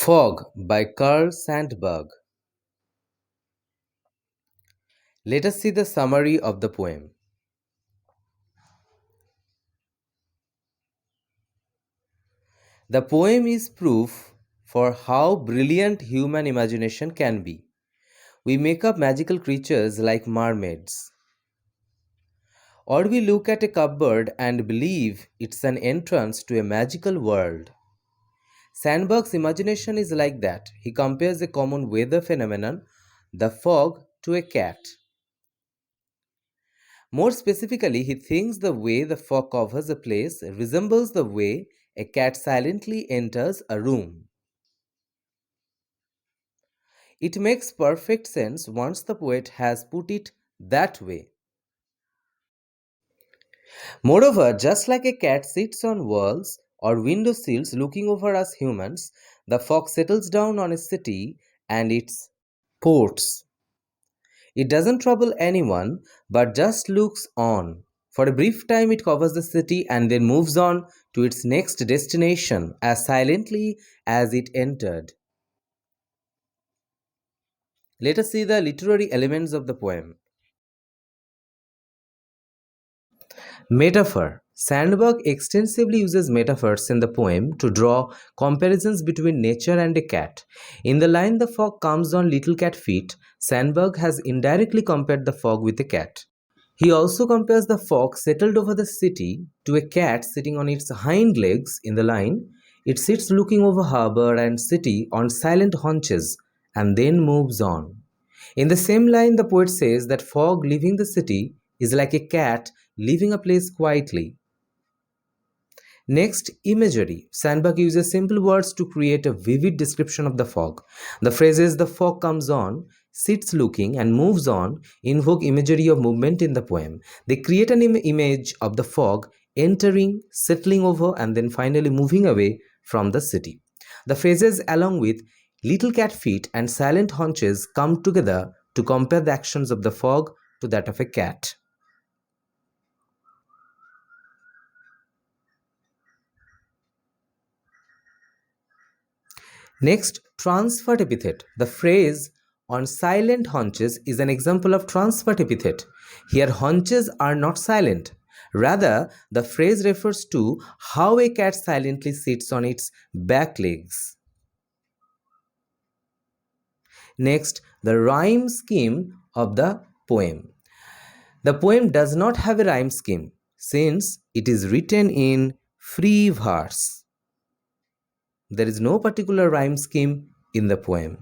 Fog by Carl Sandburg. Let us see the summary of the poem. The poem is proof for how brilliant human imagination can be. We make up magical creatures like mermaids. Or we look at a cupboard and believe it's an entrance to a magical world. Sandburg's imagination is like that. He compares a common weather phenomenon, the fog, to a cat. More specifically, he thinks the way the fog covers a place resembles the way a cat silently enters a room. It makes perfect sense once the poet has put it that way. Moreover, just like a cat sits on walls or window sills looking over us humans, the fog settles down on a city and its ports. It doesn't trouble anyone but just looks on. For a brief time, it covers the city and then moves on to its next destination as silently as it entered. Let us see the literary elements of the poem. Metaphor. Sandberg extensively uses metaphors in the poem to draw comparisons between nature and a cat. In the line "The fog comes on little cat feet," Sandberg has indirectly compared the fog with a cat. He also compares the fog settled over the city to a cat sitting on its hind legs in the line. It sits looking over harbor and city on silent haunches and then moves on. In the same line, the poet says that fog leaving the city is like a cat leaving a place quietly. Next, imagery. Sandberg uses simple words to create a vivid description of the fog. The phrases "the fog comes on," "sits looking," and "moves on" invoke imagery of movement in the poem. They create an image of the fog entering, settling over, and then finally moving away from the city. The phrases along with "little cat feet" and "silent haunches" come together to compare the actions of the fog to that of a cat. Next, transferred epithet. The phrase "on silent haunches" is an example of transferred epithet. Here, haunches are not silent. Rather, the phrase refers to how a cat silently sits on its back legs. Next, the rhyme scheme of the poem. The poem does not have a rhyme scheme since it is written in free verse. There is no particular rhyme scheme in the poem.